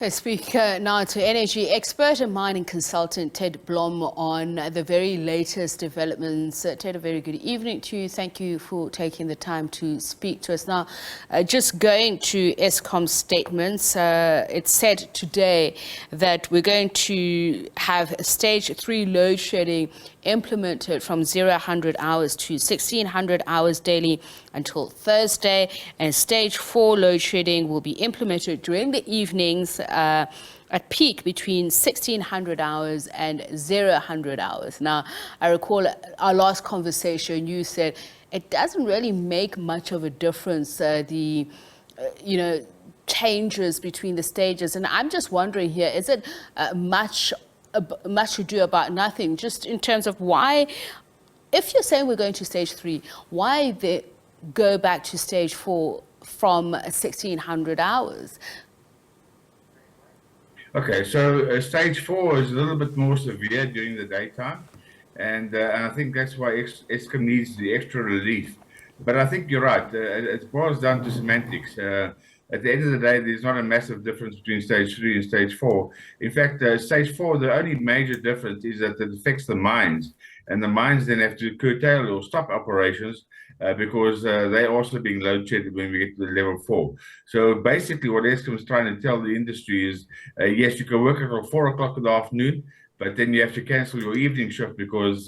I speak now to energy expert and mining consultant Ted Blom on the very latest developments. Ted, a very good evening to you. Thank you for taking the time to speak to us. Now, just going to Eskom's statements, it said today that we're going to have stage 3 load shedding implemented from 0-100 hours to 1600 hours daily until Thursday, and stage 4 load shedding will be implemented during the evenings at peak between 1600 hours and 0-100 hours. Now, I recall our last conversation, you said it doesn't really make much of a difference, changes between the stages. And I'm just wondering here, is it much ado about nothing, just in terms of why, if you're saying we're going to stage 3, why go back to stage 4 from 1600 hours? Okay, so stage 4 is a little bit more severe during the daytime, and I think that's why Eskom needs the extra relief. But I think you're right. It boils down to semantics. At the end of the day, there's not a massive difference between stage 3 and stage 4. In fact, stage 4, the only major difference is that it affects the mines, and the mines then have to curtail or stop operations because they're also being load shedded when we get to the level 4. So basically what Eskom is trying to tell the industry is, yes, you can work until 4 o'clock in the afternoon, but then you have to cancel your evening shift because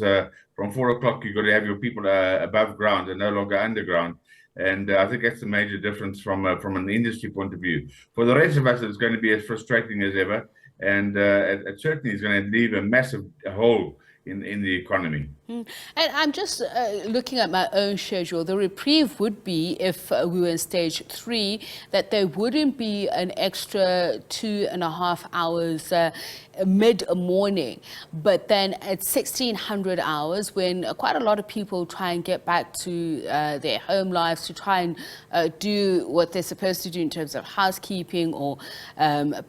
from 4 o'clock you've got to have your people above ground and no longer underground. And I think that's the major difference from an industry point of view. For the rest of us, it's going to be as frustrating as ever, and it certainly is going to leave a massive hole in the economy. And I'm just looking at my own schedule. The reprieve would be, if we were in stage 3, that there wouldn't be an extra 2.5 hours mid-morning. But then at 1600 hours, when quite a lot of people try and get back to their home lives, to try and do what they're supposed to do in terms of housekeeping or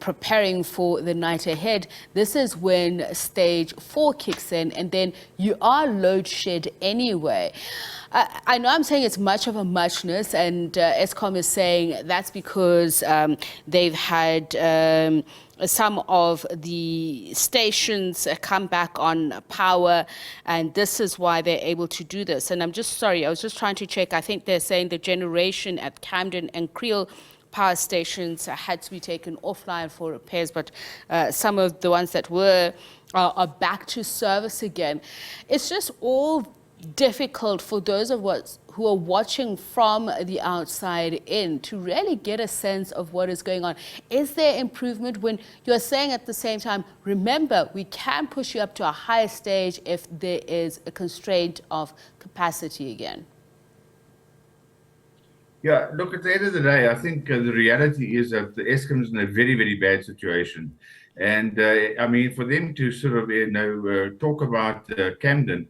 preparing for the night ahead, this is when stage 4 kicks in, and then you are load shed anyway. I know I'm saying it's much of a muchness, and Eskom is saying that's because they've had some of the stations come back on power, and this is why they're able to do this. And I'm just sorry, I was just trying to check. I think they're saying the generation at Camden and Creel power stations had to be taken offline for repairs, but some of the ones that were are back to service again. It's just all difficult for those of us who are watching from the outside in to really get a sense of what is going on. Is there improvement when you're saying at the same time, remember, we can push you up to a higher stage if there is a constraint of capacity again? Yeah, look, at the end of the day, I think the reality is that the Eskom is in a very, very bad situation. And I mean, for them to sort of, talk about Camden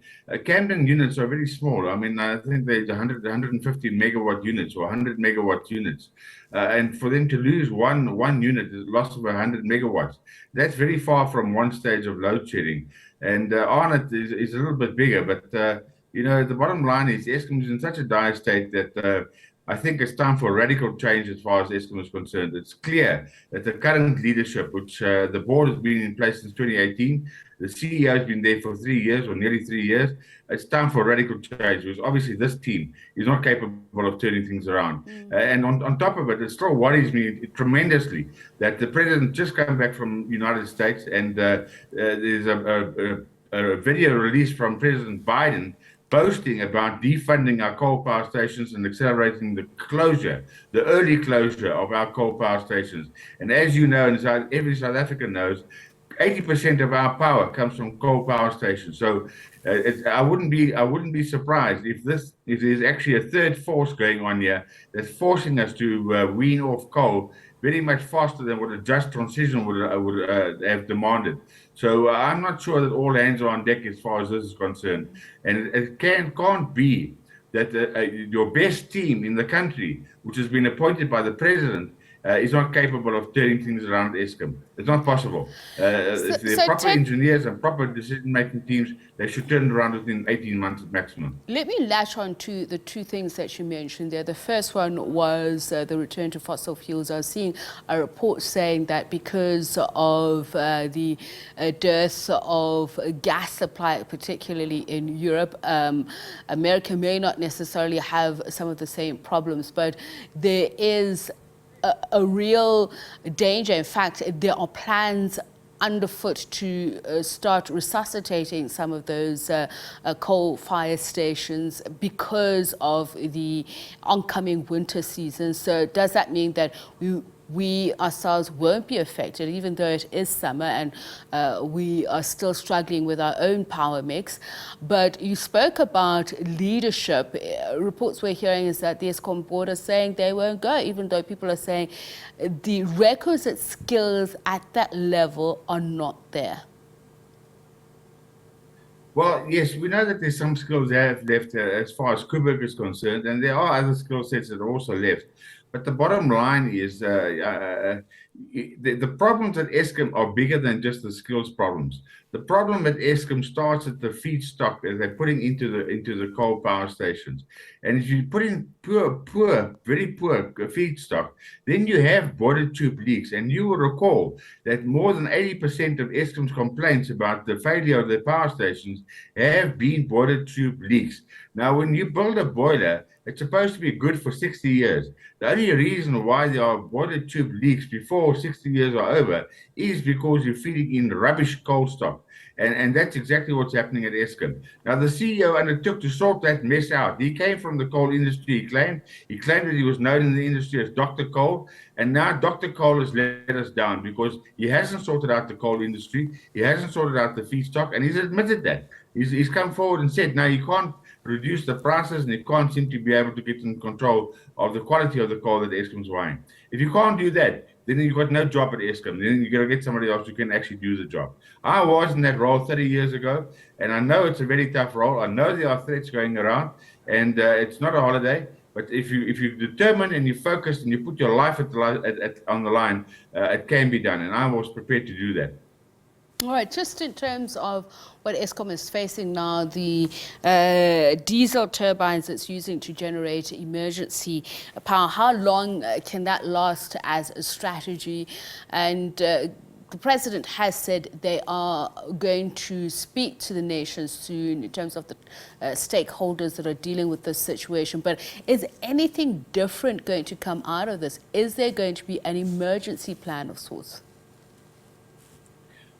units are very small. I mean, I think there's 150 megawatt units or 100 megawatt units. And for them to lose one unit, is a loss of 100 megawatts. That's very far from one stage of load shedding. And Arnott is a little bit bigger, but the bottom line is Eskom is in such a dire state that I think it's time for radical change as far as Eskom is concerned. It's clear that the current leadership, which the board has been in place since 2018, the CEO has been there for 3 years or nearly 3 years. It's time for radical change, because obviously this team is not capable of turning things around. And on top of it, it still worries me tremendously that the president just came back from the United States, and there's a video released from President Biden boasting about defunding our coal power stations and accelerating the early closure of our coal power stations. And as you know, and every South African knows, 80% of our power comes from coal power stations. So I wouldn't be surprised if there's actually a third force going on here that's forcing us to wean off coal very much faster than what a just transition would have demanded. So I'm not sure that all hands are on deck as far as this is concerned. And it can't be that your best team in the country, which has been appointed by the president, is not capable of turning things around Eskom. It's not possible. If there are proper Ted, engineers and proper decision-making teams, they should turn it around within 18 months at maximum. let me latch on to the two things that you mentioned there. The first one was the return to fossil fuels. I was seeing a report saying that because of the dearth of gas supply, particularly in Europe, America may not necessarily have some of the same problems, but there is a real danger. In fact, there are plans underfoot to start resuscitating some of those coal fire stations because of the oncoming winter season. So does that mean that we ourselves won't be affected, even though it is summer and we are still struggling with our own power mix? But you spoke about leadership. Reports we're hearing is that the Eskom board are saying they won't go, even though people are saying the requisite skills at that level are not there. Well, yes, we know that there's some skills that have left as far as Kuberg is concerned, and there are other skill sets that are also left. But the bottom line is the problems at Eskom are bigger than just the skills problems. The problem at Eskom starts at the feedstock that they're putting into the coal power stations. And if you put in very poor feedstock, then you have boiler tube leaks. And you will recall that more than 80% of Eskom's complaints about the failure of their power stations have been boiler tube leaks. Now, when you build a boiler, it's supposed to be good for 60 years. The only reason why there are boiler tube leaks before 60 years are over is because you're feeding in rubbish coal stock. And that's exactly what's happening at Eskom. Now, the CEO undertook to sort that mess out. He came from the coal industry, he claimed that he was known in the industry as Dr. Coal, and now Dr. Coal has let us down because he hasn't sorted out the coal industry, he hasn't sorted out the feedstock, and he's admitted that. He's come forward and said, no, you can't reduce the prices, and you can't seem to be able to get in control of the quality of the coal that Eskom's buying. If you can't do that, then you've got no job at Eskom. Then you've got to get somebody else who can actually do the job. I was in that role 30 years ago, and I know it's a very tough role. I know there are threats going around, and it's not a holiday. But if you're determined and you're focused and you put your life on the line, it can be done. And I was prepared to do that. All right, just in terms of what Eskom is facing now, the diesel turbines it's using to generate emergency power, how long can that last as a strategy? And the president has said they are going to speak to the nation soon in terms of the stakeholders that are dealing with this situation. But is anything different going to come out of this? Is there going to be an emergency plan of sorts?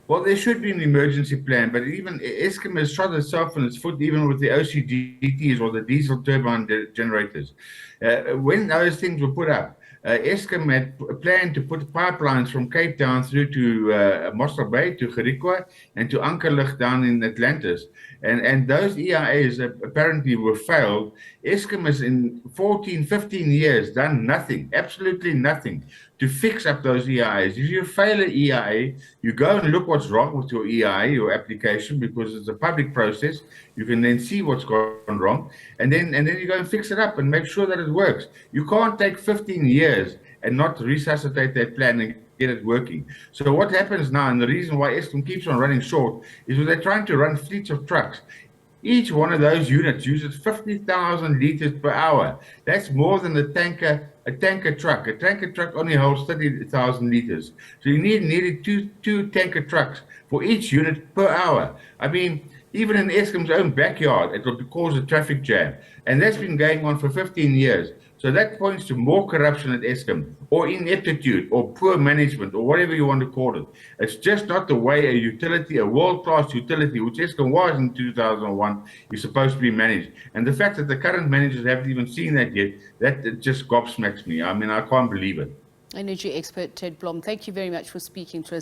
Well, there should be an emergency plan, but even Eskom has shot itself in its foot, even with the OCGTs or the diesel turbine generators. When those things were put up, Eskom had planned to put pipelines from Cape Town through to Mossel Bay, to Gerikwa, and to Ankerlig down in Atlantis. And those EIAs apparently were failed. Eskom has in 14, 15 years done nothing, absolutely nothing, to fix up those EIAs. If you fail an EIA, you go and look what's wrong with your EIA, your application, because it's a public process. You can then see what's gone wrong, and then you go and fix it up and make sure that it works. You can't take 15 years and not resuscitate that plan and get it working. So what happens now, and the reason why Eskom keeps on running short, is that they're trying to run fleets of trucks. Each one of those units uses 50,000 liters per hour. That's more than a tanker truck. A tanker truck only holds 30,000 liters. So you nearly two tanker trucks for each unit per hour. I mean, even in Eskom's own backyard, it will cause a traffic jam. And that's been going on for 15 years. So that points to more corruption at Eskom, or ineptitude, or poor management, or whatever you want to call it. It's just not the way a utility, a world-class utility, which Eskom was in 2001, is supposed to be managed. And the fact that the current managers haven't even seen that yet, that just gobsmacks me. I mean, I can't believe it. Energy expert Ted Blom, thank you very much for speaking to us.